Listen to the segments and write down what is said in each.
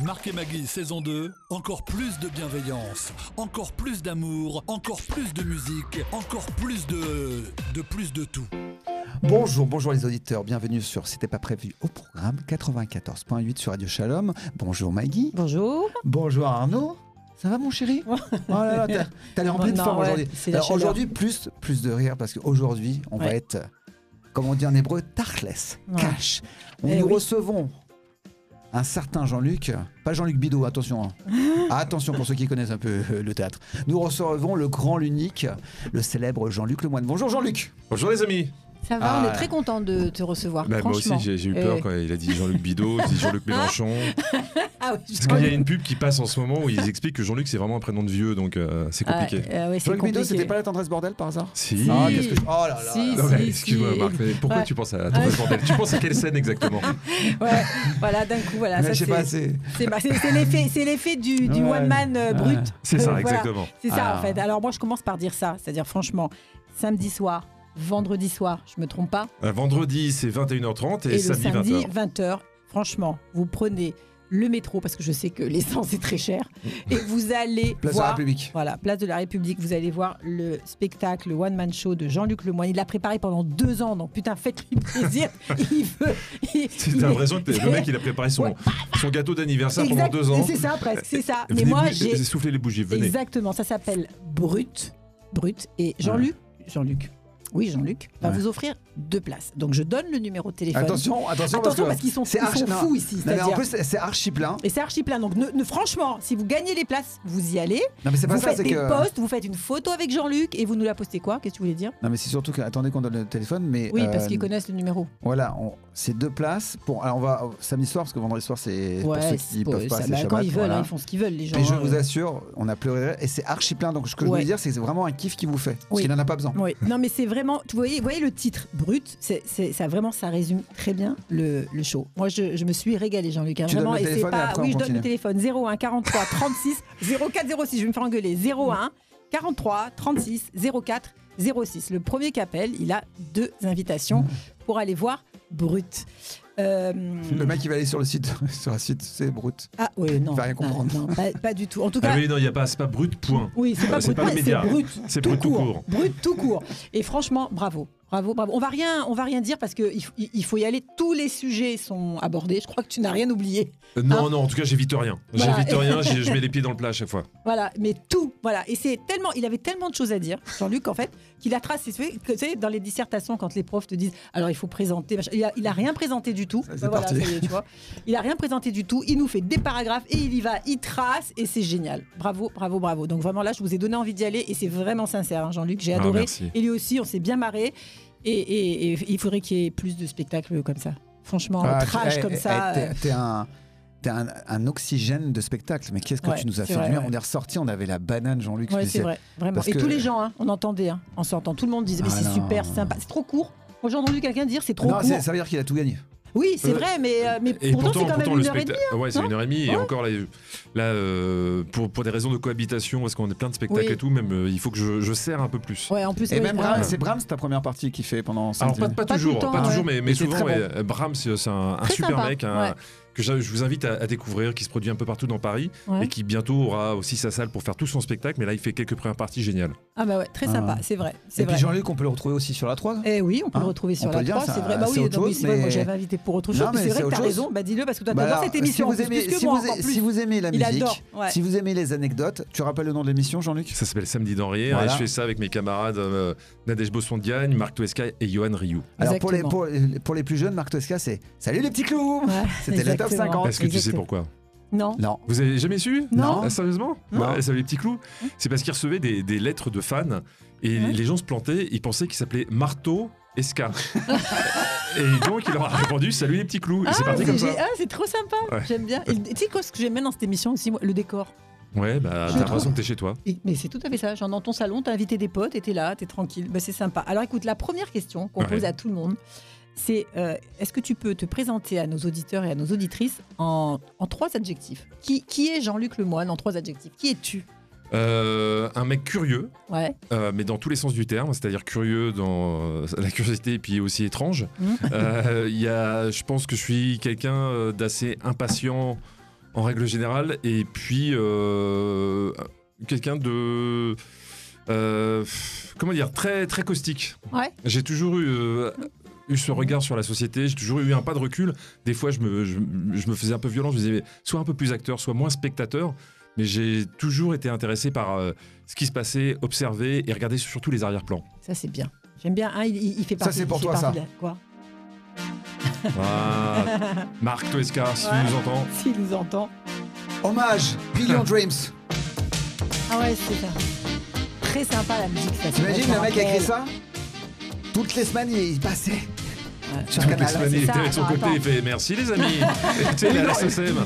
Marc et Maggie, saison 2, encore plus de bienveillance, encore plus d'amour, encore plus de musique, encore plus de tout. Bonjour les auditeurs, bienvenue sur C'était pas prévu au programme 94.8 sur Radio Shalom. Bonjour Maggie. Bonjour. Bonjour Arnaud. Ça va mon chéri? Oh là là, t'as l'air en pleine forme aujourd'hui. Alors aujourd'hui, plus de rire parce qu'aujourd'hui, on va être, comme on dit en hébreu, tachles, cash. Nous recevons un certain Jean-Luc, pas Jean-Luc Bidot, attention. Attention pour ceux qui connaissent un peu le théâtre. Nous recevons le grand, l'unique, le célèbre Jean-Luc Lemoine. Bonjour Jean-Luc. Bonjour les amis. Ça va, on est très content de te recevoir. Moi aussi, j'ai eu peur quand il a dit Jean-Luc Bidot, il dit Jean-Luc Mélenchon. Ah oui, parce qu'il y a une pub qui passe en ce moment où ils expliquent que Jean-Luc c'est vraiment un prénom de vieux, donc c'est compliqué. Jean-Luc Bidot, c'était pas la tendresse bordel par hasard? Si. Oh là là. Si, excuse-moi Marc, mais pourquoi tu penses à la tendresse bordel? Tu penses à quelle scène exactement? Ouais, voilà, d'un coup, voilà. Ça, c'est l'effet du one man brut. C'est ça, exactement. C'est ça, en fait. Alors moi, je commence par dire ça, c'est-à-dire franchement, samedi soir, vendredi soir, je me trompe pas. Vendredi, c'est 21h30 et samedi, le samedi 20h. 20h. Franchement, vous prenez le métro, parce que je sais que l'essence est très chère, et vous allez Place voir... de la République. Voilà, Place de la République. Vous allez voir le spectacle, le one-man show de Jean-Luc Lemoine. Il l'a préparé pendant 2 ans, donc putain, faites-lui plaisir. C'est l'impression que le mec, il a préparé son gâteau d'anniversaire pendant 2 ans. C'est ça, presque, c'est ça. Mais Venez, moi, j'ai soufflé les bougies, venez. Exactement, ça s'appelle Brut. Et Jean-Luc va vous offrir 2 places. Donc je donne le numéro de téléphone. Attention parce qu'ils sont fous ici. Non, mais en plus, c'est archi plein. Et c'est archi plein. Donc franchement, si vous gagnez les places, vous y allez. Non, mais c'est pas vous ça, faites des posts, vous faites une photo avec Jean-Luc et vous nous la postez quoi? Qu'est-ce que tu voulais dire? Non, mais c'est surtout que, attendez qu'on donne le téléphone. Mais, oui, parce qu'ils connaissent le numéro. Voilà, c'est 2 places. Alors on va samedi soir, parce que vendredi soir, c'est pour ceux qui peuvent pas. Quand ils veulent, ils font ce qu'ils veulent, les gens. Mais je vous assure, on a pleuré et c'est archi plein. Donc ce que je voulais dire, c'est que c'est vraiment un kiff qui vous fait. Parce qu'il n'en a pas besoin. Oui. Non, mais c'est vraiment. Vous voyez le titre Brut, ça résume très bien le show. Moi, je me suis régalée, Jean-Luc. Tu donnes le téléphone et après je donne le téléphone 01 43 36 04 06. Je vais me faire engueuler. 01 43 36 04 06. Le premier qui appelle, il a 2 invitations pour aller voir Brut. Le mec, il va aller sur le site, c'est Brut. Ah oui, non. Il va rien comprendre. Non, pas du tout. En tout cas. Ah oui, non, c'est pas Brut, point. Oui, c'est pas Brut, pas les médias. C'est Brut tout court. Brut tout court. Et franchement, bravo. On va rien dire parce qu'il faut y aller. Tous les sujets sont abordés. Je crois que tu n'as rien oublié. Non, en tout cas, j'évite rien. Voilà. J'évite rien, je mets les pieds dans le plat à chaque fois. Voilà, mais tout. Voilà. Et il avait tellement de choses à dire, Jean-Luc, en fait, qu'il a tracé. Tu sais, dans les dissertations, quand les profs te disent, alors il faut présenter. Il a rien présenté du tout. C'est parti. Ça y est, tu vois. Il a rien présenté du tout. Il nous fait des paragraphes et il y va, il trace et c'est génial. Bravo. Donc vraiment là, je vous ai donné envie d'y aller et c'est vraiment sincère, hein, Jean-Luc. J'ai adoré. Et lui aussi, on s'est bien marré. Et il faudrait qu'il y ait plus de spectacles comme ça. Franchement, trash comme ça. T'es un oxygène de spectacle. Mais qu'est-ce que tu nous as fait du bien? On est ressorti, on avait la banane, Jean-Luc. Ouais, c'est vrai, vraiment. Et tous les gens, on entendait, en sortant. Tout le monde disait, mais c'est super, c'est sympa. C'est trop court. Moi, j'ai entendu quelqu'un dire, c'est trop court. Ça veut dire qu'il a tout gagné. Oui, c'est vrai, mais pourtant, c'est quand même 1h30. Ouais, c'est 1h30. Et encore là, pour des raisons de cohabitation, parce qu'on est plein de spectacles et tout, même il faut que je serre un peu plus. Ouais, en plus. Et même Brahms, c'est Brahms ta première partie qui fait pendant 5 Alors pas toujours, mais souvent, Brahms, c'est un super sympa, mec. Que je vous invite à découvrir, qui se produit un peu partout dans Paris et qui bientôt aura aussi sa salle pour faire tout son spectacle. Mais là, il fait quelques premières parties géniales. Ah bah ouais, très sympa, c'est vrai. Et puis Jean-Luc, on peut le retrouver aussi sur la 3. Eh oui, on peut le retrouver sur la 3, c'est vrai. Bah oui, c'est vrai, moi j'avais invité pour autre chose. C'est vrai que t'as raison, bah dis-le parce que toi t'adores cette émission. Si vous aimez la musique, si vous aimez les anecdotes, tu rappelles le nom de l'émission, Jean-Luc? Ça s'appelle Samedi dans Rire et je fais ça avec mes camarades Nadège Bosson-Diagne, Marc Toesca et Johan Rioux. Alors pour les plus jeunes, Marc Toesca, c'est Salut les petits clous. C'était le top 50. Est-ce que tu sais pourquoi? Non. Vous avez jamais su? Non. Sérieusement? Salut les petits clous. C'est parce qu'il recevait des lettres de fans et les gens se plantaient, ils pensaient qu'il s'appelait Marteau Esca. Et donc il leur a répondu Salut les petits clous. Et c'est parti comme ça. C'est trop sympa. J'aime bien. Et tu sais quoi, ce que j'aime bien dans cette émission aussi, le décor. Ouais, t'as l'impression que t'es chez toi. Mais c'est tout à fait ça. Genre dans ton salon, t'as invité des potes et t'es là, t'es tranquille. Bah, c'est sympa. Alors écoute, la première question qu'on pose à tout le monde, c'est est-ce que tu peux te présenter à nos auditeurs et à nos auditrices en 3 adjectifs? Qui est Jean-Luc Lemoine en 3 adjectifs? Qui es-tu? Un mec curieux, mais dans tous les sens du terme, c'est-à-dire curieux dans la curiosité et puis aussi étrange. Je pense que je suis quelqu'un d'assez impatient en règle générale. Et puis, quelqu'un de... comment dire, très, très caustique. Ouais. J'ai toujours eu ce regard sur la société, j'ai toujours eu un pas de recul. Des fois, je me faisais un peu violent, je me disais, soit un peu plus acteur, soit moins spectateur. Mais j'ai toujours été intéressé par ce qui se passait, observer et regarder surtout les arrière-plans. Ça, c'est bien. J'aime bien. Hein, il fait partie. Ça, c'est pour toi, ça. Quoi Marc Toesca, si tu nous entends. S'il nous entend. Hommage, Billion Dreams. Ah ouais, c'est ça. Très sympa la musique. T'imagines le mec qui a écrit ça? Toutes les semaines, il passait. Sur Canal. Il était avec son côté, il fait merci les amis. Tu sais, il a la SSM.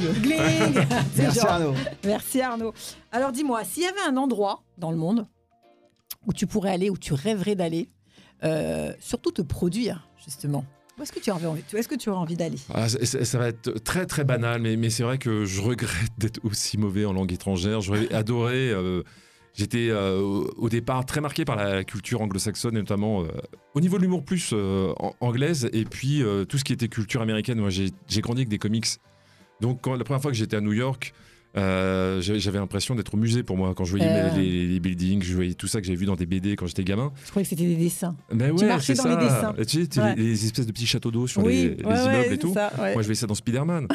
Merci Arnaud. Merci Arnaud. Alors dis-moi, s'il y avait un endroit dans le monde où tu pourrais aller, où tu rêverais d'aller, surtout te produire, justement, où est-ce que tu aurais envie d'aller? Ça va être très très banal, mais c'est vrai que je regrette d'être aussi mauvais en langue étrangère. J'aurais adoré... J'étais au départ très marqué par la culture anglo-saxonne, et notamment au niveau de l'humour plus anglaise, et puis tout ce qui était culture américaine. Moi, j'ai grandi avec des comics. Donc, la première fois que j'étais à New York, j'avais l'impression d'être au musée pour moi. Quand je voyais les buildings, je voyais tout ça que j'avais vu dans des BD quand j'étais gamin. Je croyais que c'était des dessins. Ben ouais, tu marchais dans les dessins. Tu sais, les espèces de petits châteaux d'eau sur les immeubles et tout. Ça, ouais. Moi, je voyais ça dans Spider-Man.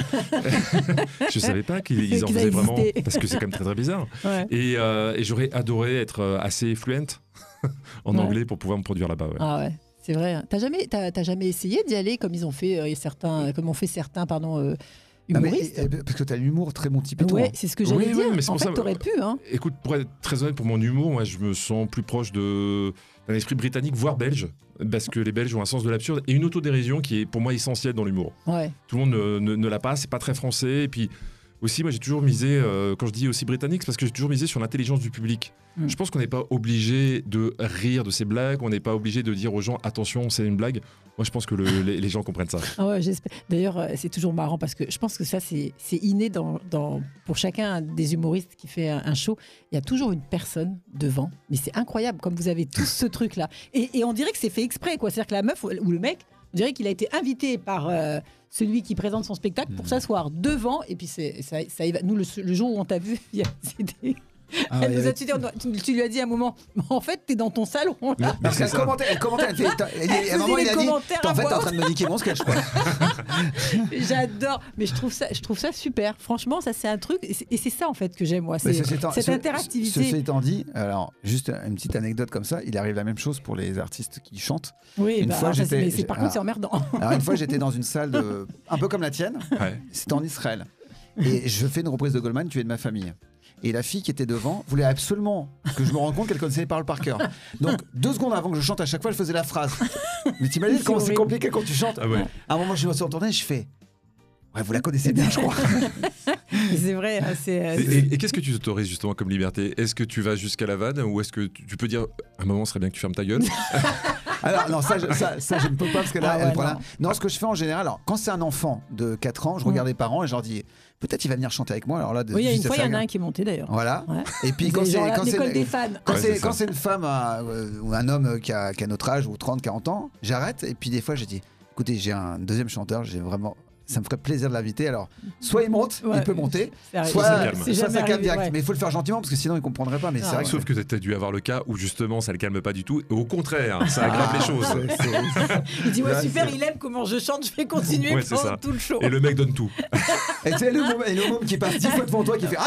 Je savais pas qu'ils en faisaient vraiment, parce que c'est quand même très très bizarre. Ouais. Et j'aurais adoré être assez fluent en anglais pour pouvoir me produire là-bas. Ouais. Ah ouais, c'est vrai. T'as jamais essayé d'y aller comme ils ont fait certains, humoristes. Parce que tu as l'humour très Monty Python. Oui, c'est ce que j'allais dire. Mais en fait, t'aurais pu. Hein. Écoute, pour être très honnête, pour mon humour, moi, je me sens plus proche d'un esprit britannique, voire belge, parce que les Belges ont un sens de l'absurde et une autodérision qui est pour moi essentielle dans l'humour. Ouais. Tout le monde ne l'a pas, c'est pas très français. Et puis aussi, moi, j'ai toujours misé, quand je dis aussi britannique, c'est parce que j'ai toujours misé sur l'intelligence du public. Je pense qu'on n'est pas obligé de rire de ces blagues, on n'est pas obligé de dire aux gens attention, c'est une blague. Moi, je pense que les gens comprennent ça. Ah ouais, j'espère. D'ailleurs, c'est toujours marrant parce que je pense que ça, c'est inné pour chacun des humoristes qui fait un show. Il y a toujours une personne devant, mais c'est incroyable comme vous avez tous ce truc-là. Et on dirait que c'est fait exprès, quoi. C'est-à-dire que la meuf ou le mec, on dirait qu'il a été invité par celui qui présente son spectacle pour s'asseoir devant. Et puis ça y va. Nous, le jour où on t'a vu, c'était... Elle nous a dit, tu lui as dit à un moment, en fait, t'es dans ton salon. Là. Parce qu'elle commentait, à un moment, il a dit, en fait, t'es en train de me niquer mon sketch, quoi. J'adore, mais je trouve ça super. Franchement, ça c'est un truc, et c'est ça en fait que j'aime moi, cette interactivité. Ceci étant dit, alors juste une petite anecdote comme ça, il arrive la même chose pour les artistes qui chantent. Oui, par contre, c'est emmerdant. Alors une fois, j'étais dans une salle un peu comme la tienne. C'était en Israël, et je fais une reprise de Goldman, Tu es de ma famille. Et la fille qui était devant voulait absolument que je me rende compte qu'elle connaissait les paroles par cœur. Donc 2 secondes avant que je chante, à chaque fois, elle faisait la phrase. Mais t'imagines comment c'est compliqué quand tu chantes. À un moment, je me suis retourné et je fais... Ouais, vous la connaissez bien, je crois. C'est vrai. Et qu'est-ce que tu t'autorises justement comme liberté? Est-ce que tu vas jusqu'à la vanne ou est-ce que tu peux dire à un moment, ce serait bien que tu fermes ta gueule? Alors, non, ça, je ne peux pas parce que là, non, ce que je fais en général, alors, quand c'est un enfant de 4 ans, je regarde les parents et je leur dis peut-être il va venir chanter avec moi. Alors là, oui, une fois, il y en a un qui est monté d'ailleurs. Voilà. Ouais. Et puis quand c'est une femme ou un homme qui a notre âge ou 30, 40 ans, j'arrête. Et puis des fois, je dis écoutez, j'ai un deuxième chanteur, ça me ferait plaisir de l'inviter. Alors, soit il monte, il peut monter, soit ça calme direct. Ouais. Mais il faut le faire gentiment parce que sinon il ne comprendrait pas. Mais c'est vrai sauf que tu as dû avoir le cas où justement ça ne le calme pas du tout. Et au contraire, ça aggrave les choses. Il dit super, il aime comment je chante, je vais continuer pendant tout le show. Et le mec donne tout. Et tu sais, le môme qui passe 10 fois devant toi qui fait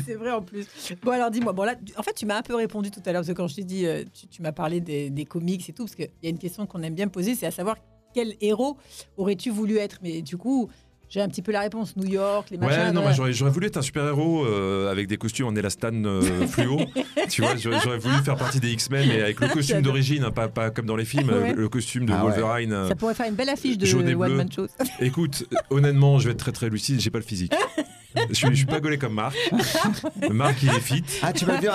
c'est vrai en plus. Bon, alors dis-moi, là, en fait, tu m'as un peu répondu tout à l'heure parce que quand je t'ai dit, tu m'as parlé des comics et tout, parce qu'il y a une question qu'on aime bien poser, c'est à savoir quel héros aurais-tu voulu être? Mais du coup, j'ai un petit peu la réponse. New York, les machins. Ouais, non, j'aurais voulu être un super-héros avec des costumes en élastane fluo. Tu vois, j'aurais voulu faire partie des X-Men, mais avec le costume d'origine, hein, pas comme dans les films, le costume de Wolverine. Ça pourrait faire une belle affiche de One Man Show. Écoute, honnêtement, je vais être très très lucide, j'ai pas le physique. Je suis pas gaulé comme Marc. Marc, il est fit. Ah, tu m'as vu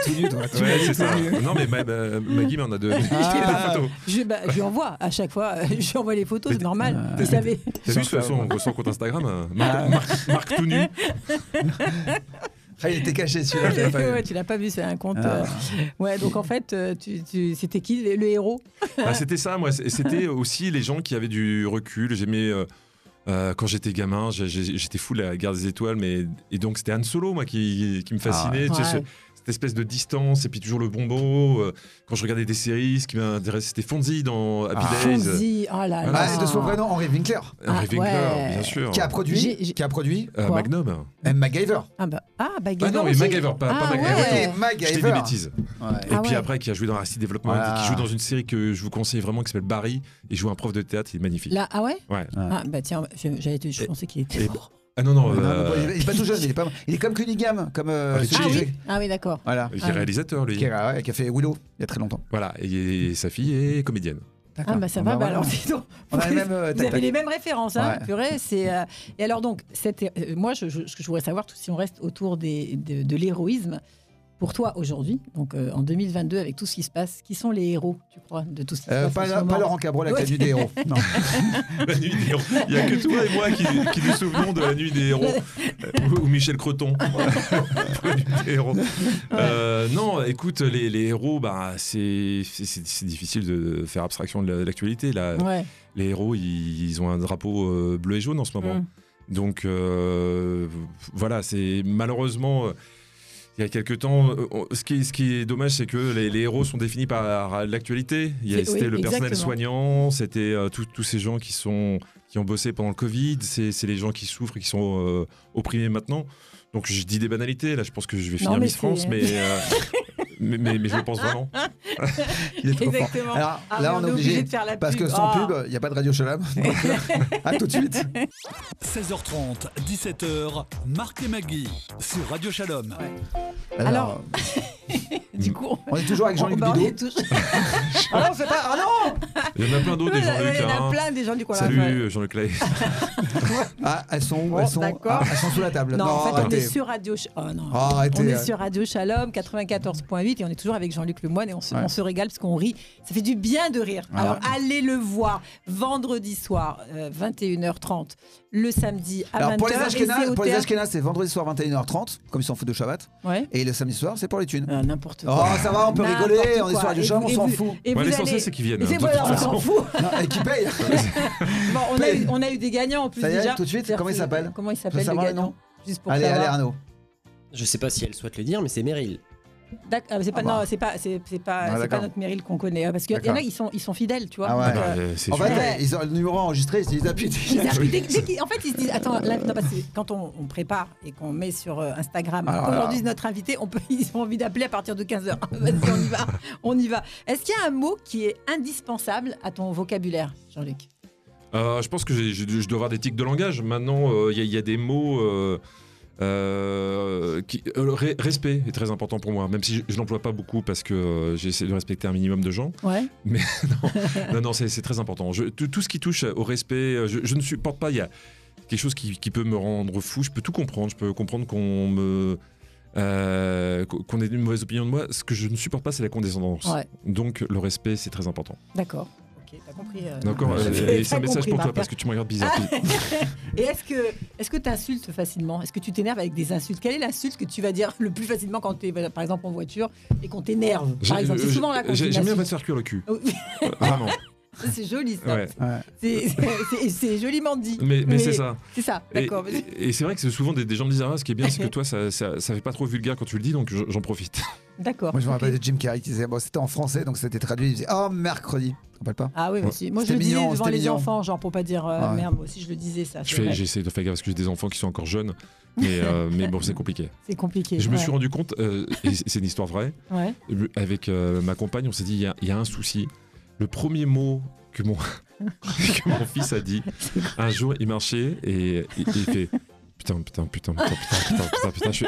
tout nu, toi. Ouais, c'est ça. Non, mais Maggie m'en a deux photos. Je lui envoie à chaque fois. Je lui envoie les photos, c'est normal. Vous savez. T'as vu son compte Instagram, Marc tout nu. Il était caché celui-là. Tu l'as pas vu, c'est un compte. Ouais, donc en fait, c'était qui le héros? C'était ça, moi. C'était aussi les gens qui avaient du recul. J'aimais Quand j'étais gamin, j'étais fou de la Guerre des Étoiles, et donc c'était Han Solo, moi, qui me fascinait. Tu sais, cette espèce de distance, et puis toujours le bonbon. Quand je regardais des séries, ce qui m'intéressait, c'était Fonzie dans Happy Days. Fonzie, oh là là. De son vrai nom, Henry Winkler. Henry Winkler, bien sûr. Qui a produit Magnum. MacGyver. MacGyver. Ah non, mais MacGyver, pas MacGyver. MacGyver. Je dis des bêtises. Et puis après, qui a joué dans Arrested Development, qui joue dans une série que je vous conseille vraiment, qui s'appelle Barry, et joue un prof de théâtre, il est magnifique. Là, ah ouais. Ah bah tiens, je pensais qu'il était mort. Ah non. Il est pas tout jeune, il est comme Cunningham, comme Ah oui, d'accord. Voilà. Il est réalisateur, lui. Qui a fait Willow il y a très longtemps. Voilà, et sa fille est comédienne. Ah bah ça va, alors sinon, vous avez les mêmes références, hein, purée. Et alors donc, moi, ce que je voudrais savoir, si on reste autour de l'héroïsme, pour toi aujourd'hui, donc en 2022, avec tout ce qui se passe, qui sont les héros, tu crois, de tout ce qui se passe Pas Laurent Cabrol avec la nuit des héros. Non. La nuit des héros. Il n'y a que toi et moi qui nous souvenons de la nuit des héros. Ou Michel Creton. La nuit des héros. Non, écoute, les héros, c'est difficile de faire abstraction de l'actualité. Là, les héros, ils ont un drapeau bleu et jaune en ce moment. Donc, voilà, c'est malheureusement... Il y a quelques temps, ce qui est dommage, c'est que les héros sont définis par l'actualité. C'était le personnel soignant, c'était tous ces gens qui ont bossé pendant le Covid, c'est les gens qui souffrent et qui sont opprimés maintenant. Donc je dis des banalités, là je pense que je vais finir Miss France, mais je le pense vraiment. Il est trop fort. Alors là on est obligé de faire la pub. Parce que sans pub, il n'y a pas de Radio Shalom. À tout de suite. 16h30, 17h, Marc et Maggie sur Radio Shalom. Alors du coup, on est toujours avec Jean-Luc Bidot. Ah non, c'est pas. Ah non. Il y en a plein d'autres des Jean-Luc. Il y en a plein des Jean-Luc. Salut Jean-Luc Lay. Elles sont sous la table. Non, en fait, on est sur Radio on est sur Radio Shalom 94.8 et on est toujours avec Jean-Luc Lemoyne et on se régale parce qu'on rit. Ça fait du bien de rire. Alors allez le voir vendredi soir 21h30, le samedi à 20h. Pour les Ashkénazes, c'est vendredi soir 21h30, comme ils s'en foutent de Shabbat. Et le samedi soir, c'est pour les thunes. N'importe quoi. Oh, ça va, on peut rigoler, on est sur Radio Shalom, on s'en fout. L'essentiel, c'est qu'ils viennent. On s'en fout. Et qui paye. On a eu des gagnants en plus. Ça y est, déjà. tout de suite, comment il s'appelle? Comment il s'appelle le gagnant? Allez Arnaud. Je sais pas si elle souhaite le dire, mais c'est Meryl. C'est pas notre Meryl qu'on connaît, parce qu'il y en a, ils sont fidèles, tu vois. En fait, ils ont le numéro enregistré, ils appuient. En fait, ils se disent attends, là, parce que quand on prépare et qu'on met sur Instagram, aujourd'hui notre invité, ils ont envie d'appeler à partir de 15h. Vas-y, on y va. Est-ce qu'il y a un mot qui est indispensable à ton vocabulaire, Jean-Luc? Je pense que je dois avoir des tics de langage. Maintenant, il y a des mots. Respect est très important pour moi, même si je l'emploie pas beaucoup parce que j'essaie de respecter un minimum de gens. Mais non, c'est très important. Tout ce qui touche au respect, je ne supporte pas. Il y a quelque chose qui peut me rendre fou. Je peux tout comprendre. Je peux comprendre qu'on ait une mauvaise opinion de moi. Ce que je ne supporte pas, c'est la condescendance. Donc le respect, c'est très important. D'accord. T'as compris. D'accord, c'est un message pour toi parce que tu me regardes bizarre. Et est-ce que tu insultes facilement? Est-ce que tu t'énerves avec des insultes? Quelle est l'insulte que tu vas dire le plus facilement quand tu es par exemple en voiture et qu'on t'énerve? Par exemple, c'est souvent là qu'on j'aime bien me faire cuire le cul. Vraiment. C'est joli ça. C'est joliment dit. Mais c'est ça. C'est ça, d'accord. Et c'est vrai que souvent des gens me disent ce qui est bien, c'est que toi, ça fait pas trop vulgaire quand tu le dis, donc j'en profite. D'accord. Moi, je me rappelle de Jim Carrey qui disait, c'était en français, donc c'était traduit. Il disait mercredi. Tu te rappelles pas? Ah oui, aussi. Moi, je le disais devant les enfants, genre pour pas dire merde. Moi aussi, je le disais ça. J'essaie de faire gaffe parce que j'ai des enfants qui sont encore jeunes, mais bon, c'est compliqué. C'est compliqué. Je me suis rendu compte, et c'est une histoire vraie. Avec ma compagne, on s'est dit, il y a un souci. Le premier mot que mon fils a dit, un jour, il marchait et il fait putain,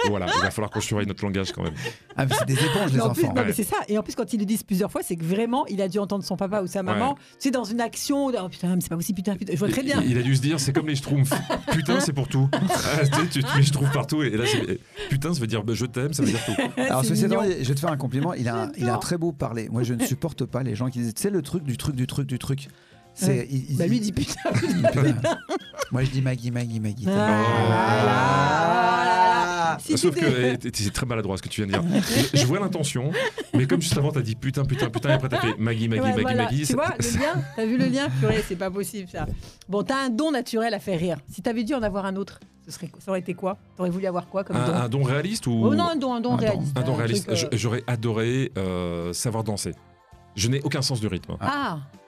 voilà, il va falloir qu'on surveille notre langage quand même. Ah, mais c'est des éponges, les enfants. Mais c'est ça. Et en plus, quand ils le disent plusieurs fois, c'est que vraiment, il a dû entendre son papa ou sa maman, tu sais, dans une action, putain, mais c'est pas possible, putain. Je vois très bien. Il a dû se dire, c'est comme les schtroumpfs. Putain, c'est pour tout. Tu mets schtroumpf partout et là, putain, ça veut dire je t'aime, ça veut dire tout. Alors, ceci étant, je vais te faire un compliment. Il a un très beau parler. Moi, je ne supporte pas les gens qui disent, tu sais, le truc du truc. Lui dit putain. Moi je dis Maggie. Sauf que c'est très maladroit ce que tu viens de dire. Je vois l'intention, mais comme juste avant, t'as dit putain, et après t'as fait Maggie. Tu vois, le lien, t'as vu le lien? Purée, c'est pas possible ça. Bon, t'as un don naturel à faire rire. Si t'avais dû en avoir un autre, ça aurait été quoi? T'aurais voulu avoir quoi comme don? Un don réaliste ou... Non, un don réaliste. Un don réaliste. J'aurais adoré savoir danser. Je n'ai aucun sens du rythme.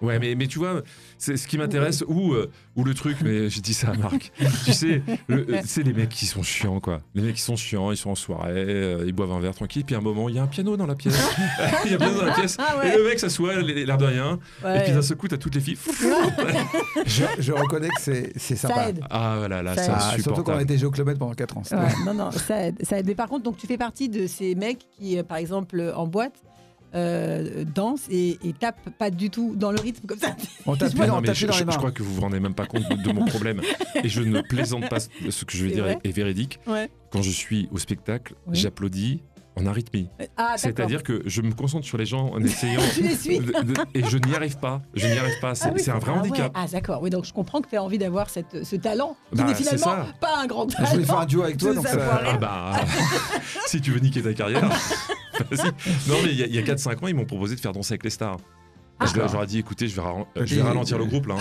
Ouais, mais tu vois, c'est ce qui m'intéresse, ou le truc, mais j'ai dit ça à Marc. Tu sais, c'est les mecs qui sont chiants, quoi. Les mecs qui sont chiants, ils sont en soirée, ils boivent un verre tranquille, puis à un moment, il y a un piano dans la pièce. Il y a un piano dans la pièce, et le mec s'assoit, l'air de rien, et puis d'un seul coup, t'as toutes les filles. Je reconnais que c'est sympa. Ça aide. Ah, voilà, là, c'est insupportable. Surtout quand on était au Club Med pendant 4 ans. Non, ça aide. Mais par contre, donc tu fais partie de ces mecs qui, par exemple, en boîte, danse et tape pas du tout dans le rythme comme ça. Je crois que vous vous rendez même pas compte de mon problème, et je ne plaisante pas. Ce que je vais dire est véridique. Quand je suis au spectacle, j'applaudis en arythmie. C'est-à-dire que je me concentre sur les gens en essayant et je n'y arrive pas. C'est un vrai handicap. Ah d'accord. Oui, donc je comprends que tu as envie d'avoir ce talent qui n'est finalement pas un grand talent. Je voulais faire un duo avec toi, donc si tu veux niquer ta carrière. Vas-y. Non, mais il y a 4-5 ans, ils m'ont proposé de faire danser avec les stars. Je leur ai dit, écoutez, je vais ralentir le groupe là.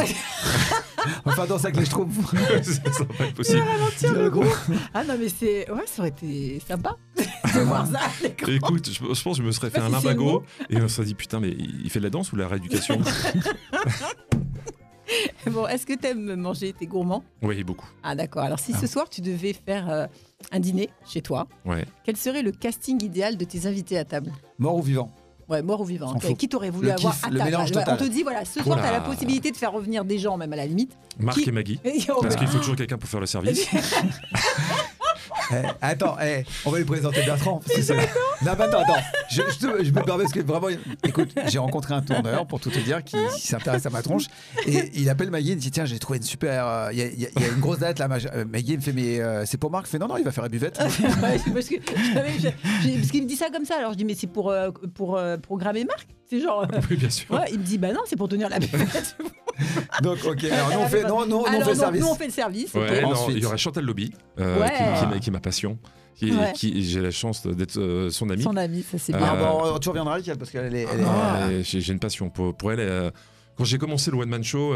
Enfin, danser avec les Schtroumpfs. Ça va pas être possible. Ralentir le groupe. Ah non, mais ça aurait été sympa de voir ça. Écoute, je pense que je me serais fait un limbago et on se serait dit, putain, mais il fait de la danse ou de la rééducation? Bon, est-ce que t'aimes manger? T'es gourmand? Oui, beaucoup. Ah d'accord. Alors si ce soir tu devais faire un dîner chez toi, quel serait le casting idéal de tes invités à table? Mort ou vivant? Ouais, mort ou vivant. Qui t'aurais voulu avoir à table? On te dit, voilà, ce soir, t'as la possibilité de faire revenir des gens, même à la limite. Marc et Maggie. Parce qu'il faut toujours quelqu'un pour faire le service. Attends, on va lui présenter Bertrand. Non, attends. Je me permets parce que vraiment, écoute, j'ai rencontré un tourneur, pour tout te dire, qui s'intéresse à ma tronche. Et il appelle Maggie, il me dit, tiens, j'ai trouvé une super. Il y a une grosse date là. Maggie, il me fait, mais c'est pour Marc? Il fait, non, il va faire la buvette. Parce qu'il me dit ça comme ça. Alors je dis, mais c'est pour programmer Marc? C'est genre. Oui, bien sûr. Il me dit, bah non, c'est pour tenir la buvette. Donc, ok. Alors, nous, on fait le service. Nous, on fait le service. Ouais, il y aura Chantal Lobby, qui est ma passion. J'ai la chance d'être son amie. Son amie, ça c'est bien. Tu reviendras avec elle parce qu'elle est. J'ai une passion pour elle. Quand j'ai commencé le One Man Show,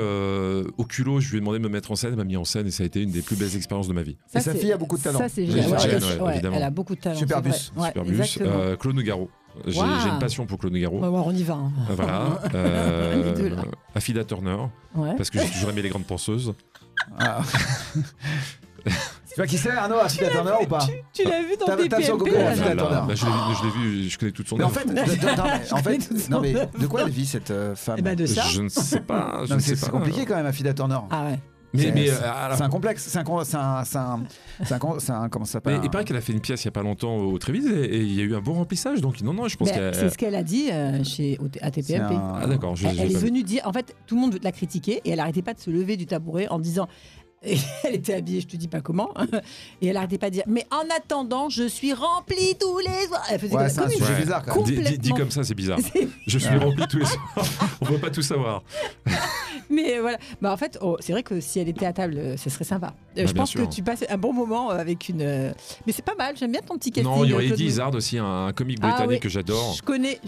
au culot, je lui ai demandé de me mettre en scène. Elle m'a mis en scène et ça a été une des plus belles expériences de ma vie. Et sa fille a beaucoup de talent. Ça, c'est génial. Elle a beaucoup de talent. Superbus. Claude Nougaro. J'ai une passion pour Claude Nougaro. On y va. Voilà. Affida Turner. Parce que j'ai toujours aimé les grandes penseuses. Tu vois qui c'est, Arnaud, Affida Turner ou pas? Tu l'as vu dans des PMP? Je l'ai vu, je connais toute son œuvre. Mais de quoi elle vit cette femme? De ça. Je ne sais pas. C'est compliqué quand même, Affida Turner. Ah ouais. C'est un complexe, c'est un comment ça s'appelle? Il paraît qu'elle a fait une pièce il y a pas longtemps au Trévise et il y a eu un bon remplissage, donc non, je pense qu'elle. C'est ce qu'elle a dit à TPMP. Ah d'accord. Elle est venue dire, en fait, tout le monde l'a critiquée et elle arrêtait pas de se lever du tabouret en disant. Et elle était habillée, je te dis pas comment, et elle arrêtait pas de dire, mais en attendant, je suis remplie tous les soirs. Elle faisait c'est un sujet bizarre quand même. Dit comme ça, c'est bizarre. Je suis remplie tous les soirs. On peut pas tout savoir. Mais voilà, en fait, c'est vrai que si elle était à table, ce serait sympa. Je pense que tu passes un bon moment avec une. Mais c'est pas mal, j'aime bien ton petit casting. Non, il y aurait Eddie Izzard aussi, un comique britannique que j'adore. Je connais,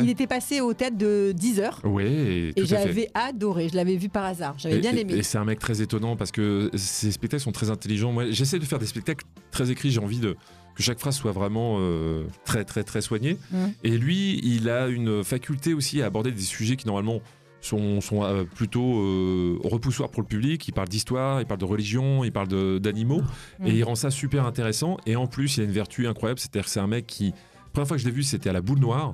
il était passé au théâtre de 10 heures. Oui, et j'avais adoré, je l'avais vu par hasard, j'avais bien aimé. Et c'est un mec très étonnant parce que ces spectacles sont très intelligents. Moi, j'essaie de faire des spectacles très écrits. J'ai envie que chaque phrase soit vraiment très, très, très soignée. Et lui, il a une faculté aussi à aborder des sujets qui, normalement, sont plutôt repoussoirs pour le public. Il parle d'histoire, il parle de religion, il parle d'animaux. Et il rend ça super intéressant. Et en plus, il a une vertu incroyable. C'est-à-dire que c'est un mec qui... La première fois que je l'ai vu, c'était à la Boule Noire.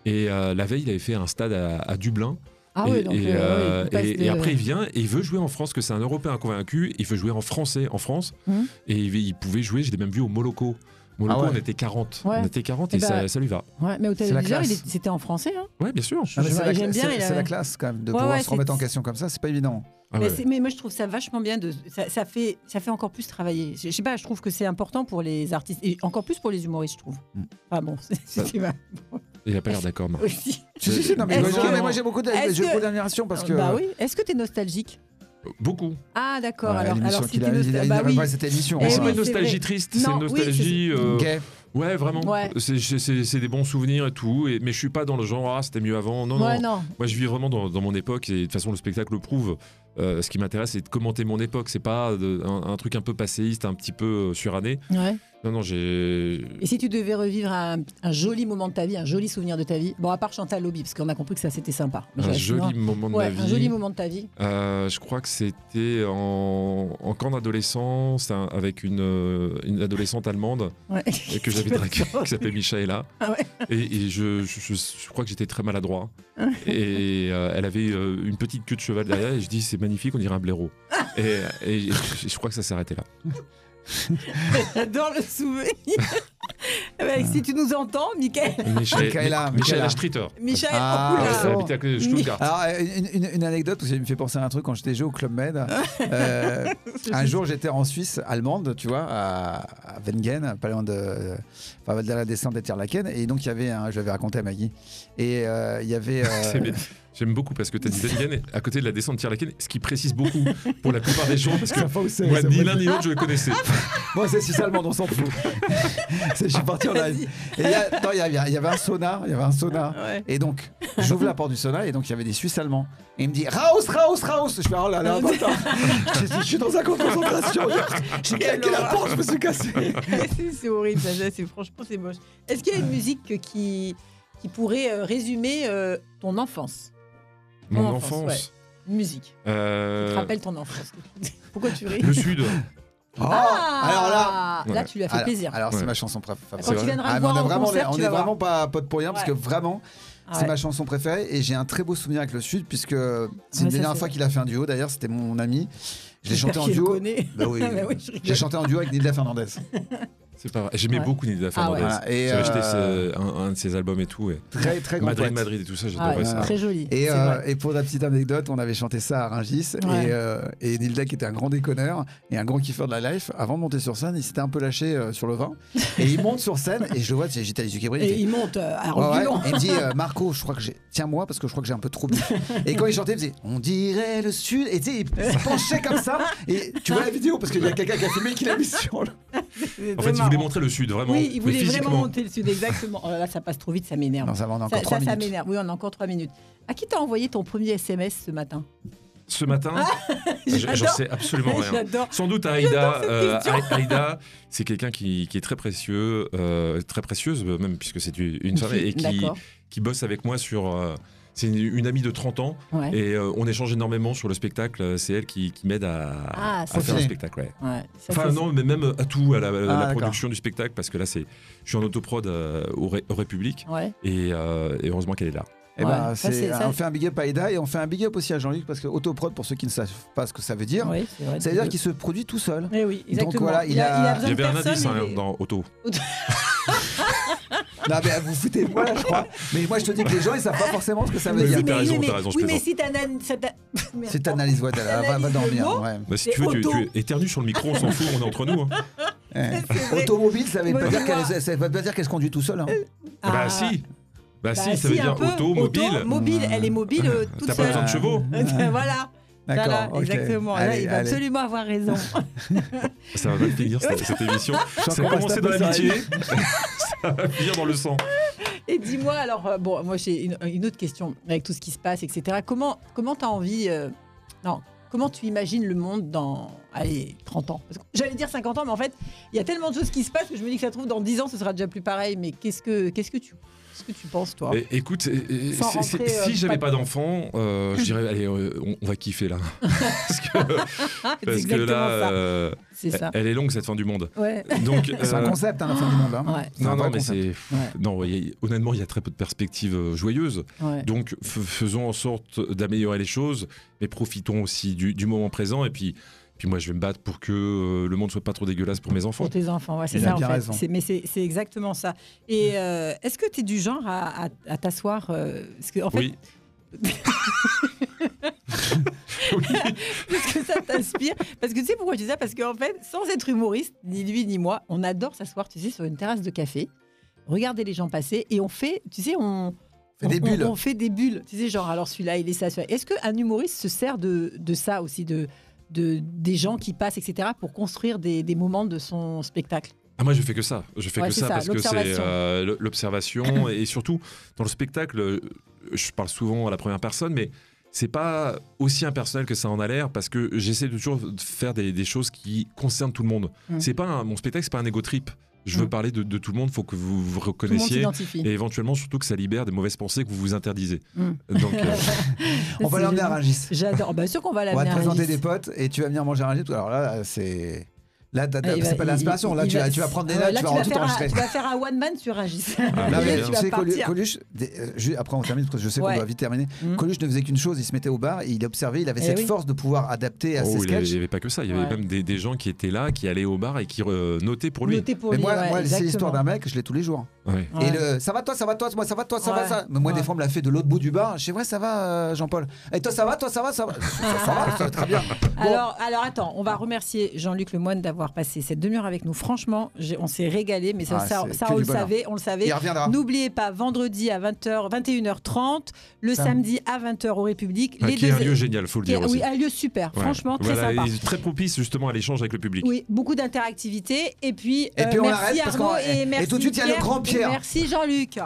Et la veille, il avait fait un stade à Dublin. Et après il vient et il veut jouer en France, que c'est un Européen convaincu, il veut jouer en français en France et il pouvait jouer, je l'ai même vu au Moloko. On était 40. On était 40 et ça lui va. Mais au téléviseur, c'était en français. Ouais, bien sûr. C'est la classe quand même de pouvoir se remettre en question comme ça, c'est pas évident. Mais moi je trouve ça vachement bien, ça fait encore plus travailler. Je sais pas, je trouve que c'est important pour les artistes et encore plus pour les humoristes, je trouve. Ah bon, il a pas l'air d'accord, Marc. Non, mais moi j'ai beaucoup d'admiration parce que. Bah oui. Est-ce que t'es nostalgique? Beaucoup. Ah d'accord. Ouais, alors c'était l'émission. C'est pas une nostalgie triste, c'est une nostalgie. Ouais, vraiment. Ouais. C'est des bons souvenirs et tout. Mais je suis pas dans le genre c'était mieux avant. Non. Moi, je vis vraiment dans mon époque et de toute façon, le spectacle le prouve. Ce qui m'intéresse, c'est de commenter mon époque. C'est pas un truc un peu passéiste, un petit peu suranné. Ouais. Non, j'ai. Et si tu devais revivre un joli moment de ta vie, un joli souvenir de ta vie, bon, à part Chantal Lobby, parce qu'on a compris que ça c'était sympa. Un joli moment de ma vie. Un joli moment de ta vie. Je crois que c'était en camp d'adolescence avec une adolescente allemande que j'avais draguée, qui s'appelait Michaela. Ah ouais. Et je crois que j'étais très maladroit. Et elle avait une petite queue de cheval derrière. Et je dis c'est magnifique, on dirait un blaireau. Et je crois que ça s'est arrêté là. J'adore le souvenir. Si tu nous entends, Michaela Streeter. Michael, ça habitait à Stuttgart. Alors, une anecdote, parce que ça me fait penser à un truc quand j'étais joué au Club Med. Un jour, j'étais en Suisse allemande, tu vois, à Wengen, pas loin de la descente d'Etterlaken. Et donc, il y avait je l'avais raconté à Maggie. Et il y avait. J'aime beaucoup parce que tu as dit Wengen à côté de la descente de Tierlaken, ce qui précise beaucoup pour la plupart des gens parce que moi, ni l'un ni l'autre, je le connaissais. Moi, c'est Suisse allemande, on s'en fout. Je suis parti en live. Et il y avait un sauna. Ouais. Et donc, j'ouvre la porte du sauna et donc il y avait des Suisses allemands. Et il me dit Raus. Je fais oh là là, attends. Je suis dans un camp de concentration. J'ai claqué la porte, je me suis cassé. C'est horrible, ça. Franchement, c'est moche. Est-ce qu'il y a une musique qui pourrait résumer ton enfance? Mon enfance. Une musique. Qui te rappelle ton enfance. Pourquoi tu ris? Le Sud. Alors là, tu lui as fait plaisir. Alors, c'est ma chanson préférée. Quand tu viendras me voir en concert, on est vraiment pas potes pour rien parce que vraiment, c'est ma chanson préférée et j'ai un très beau souvenir avec le Sud puisque c'est une dernière fois qu'il a fait un duo. D'ailleurs, c'était mon ami. Je l'ai chanté en duo. J'ai chanté en duo avec Nilda Fernandez. C'est pas vrai. J'aimais beaucoup Nilda Fernandez. J'avais acheté un de ses albums et tout. Très, très grand poète. Madrid et tout ça, j'adorais ça. Très joli. Et pour la petite anecdote, on avait chanté ça à Rungis. Et Nilda, qui était un grand déconneur et un grand kiffeur de la life, avant de monter sur scène, il s'était un peu lâché sur le vin. Et il monte sur scène et je le vois, j'étais à les yeux qui brillent. Et il monte à reculons. Et il me dit Marco, je crois que tiens-moi parce que je crois que j'ai un peu trop bu. Et quand il chantait, il faisait on dirait le Sud. Et tu sais, il se penchait comme ça. Et tu vois la vidéo parce qu'il y a quelqu'un qui a filmé qui l'a mis sur le. En fait, il voulait montrer le Sud, vraiment. Oui, il voulait vraiment monter le Sud, exactement. Oh là là, ça passe trop vite, ça m'énerve. Non, ça va, on a encore 3 minutes. Ça m'énerve. Oui, on a encore 3 minutes. À qui t'as envoyé ton premier SMS ce matin? Ce matin, j'en sais absolument rien. J'adore. Sans doute à Aïda. Aïda, c'est quelqu'un qui est très précieux, très précieuse même, puisque c'est une femme et qui bosse avec moi sur. C'est une amie de 30 ans et on échange énormément sur le spectacle. C'est elle qui m'aide à faire le spectacle. Mais même à tout, à la production du spectacle, parce que là, je suis en autoprod au République et heureusement qu'elle est là. On fait un big up à Aïda et on fait un big up aussi à Jean-Luc parce que autoprod, pour ceux qui ne savent pas ce que ça veut dire, ça veut dire qu'il se produit tout seul. Oui, exactement. Donc voilà, il y avait un indice dans Auto. Non, mais vous foutez de moi là, je crois. Mais moi, je te dis que les gens, ils savent pas forcément ce que ça veut dire. T'as raison. Oui, mais si t'analyses, va dormir. Bah, si tu veux, tu éternues sur le micro, on s'en fout, on est entre nous. Automobile, ça veut pas dire qu'elle se conduit tout seul. Bah si. Ça veut dire automobile. Mobile, elle est mobile toute seule. T'as pas besoin de chevaux. Voilà. D'accord, exactement. Allez, là, il va absolument avoir raison. Ça va mal finir cette émission. Ça va commencer dans l'amitié, ça va finir dans le sang. Et dis-moi, alors, moi j'ai une autre question avec tout ce qui se passe, etc. Comment t'as envie... Comment tu imagines le monde dans 30 ans? Parce que j'allais dire 50 ans, mais en fait, il y a tellement de choses qui se passent que je me dis que ça se trouve dans 10 ans, ce sera déjà plus pareil. Mais qu'est-ce que tu penses, toi? Écoute, si j'avais pas d'enfant, je dirais, allez, on va kiffer là. parce que là, elle est longue cette fin du monde. Ouais. Donc, c'est un concept, la fin du monde. Non, mais c'est. Non, honnêtement, il y a très peu de perspectives joyeuses. Ouais. Donc, faisons en sorte d'améliorer les choses, mais profitons aussi du moment présent. Et puis moi, je vais me battre pour que le monde soit pas trop dégueulasse pour mes enfants. Pour tes enfants, c'est ça en fait. Mais c'est exactement ça. Et est-ce que tu es du genre à t'asseoir parce que, en fait... Oui. Parce que ça t'inspire. Parce que tu sais pourquoi je dis ça? Parce qu'en fait, sans être humoriste, ni lui ni moi, on adore s'asseoir, tu sais, sur une terrasse de café, regarder les gens passer et on fait, tu sais, on On fait des bulles. Tu sais, genre, alors celui-là, il est ça. Est-ce qu'un humoriste se sert de ça aussi, des gens qui passent, etc., pour construire des moments de son spectacle? Moi, je fais que ça. Je fais que ça parce que c'est l'observation. Et surtout, dans le spectacle, je parle souvent à la première personne, mais c'est pas aussi impersonnel que ça en a l'air parce que j'essaie de toujours faire des choses qui concernent tout le monde. C'est pas mon spectacle, c'est pas un ego trip. Je veux parler de tout le monde, il faut que vous vous reconnaissiez et éventuellement surtout que ça libère des mauvaises pensées que vous vous interdisez. Donc, on va l'emmener à Rungis. J'adore, bien sûr qu'on va l'amener à Rungis. On va te présenter des potes et tu vas venir manger à Rungis. Alors là, c'est... Là, c'est pas de l'inspiration. Là, tu vas prendre des notes, tu vas tout enregistrer. Tu vas faire un one man sur Rungis. Tu sais, Coluche, après on termine parce que je sais qu'on doit vite terminer. Coluche ne faisait qu'une chose, il se mettait au bar et il observait, il avait cette force de pouvoir adapter à ses sketchs. Il n'y avait pas que ça, il y avait même des gens qui étaient là, qui allaient au bar et qui notaient pour lui. Mais moi, c'est l'histoire d'un mec, je l'ai tous les jours. Et ça va toi, moi ça va toi, ça va ça. Mais moi des fois on me l'a fait de l'autre bout du bar. Je sais ça va Jean-Paul. Et toi ça va ça va très bien. Alors attends, on va remercier Jean-Luc Lemoine d'avoir passé cette demi-heure avec nous. Franchement, on s'est régalé, mais ça on le savait. Il reviendra. N'oubliez pas, vendredi à 21h30, le samedi à 20h au République. Qui est un lieu génial, faut le dire aussi. Oui, un lieu super, franchement très sympa. Très propice justement à l'échange avec le public. Oui, beaucoup d'interactivité. Et puis on merci arrête Arnaud et merci et tout de suite il y a le grand Pierre. Merci Jean-Luc.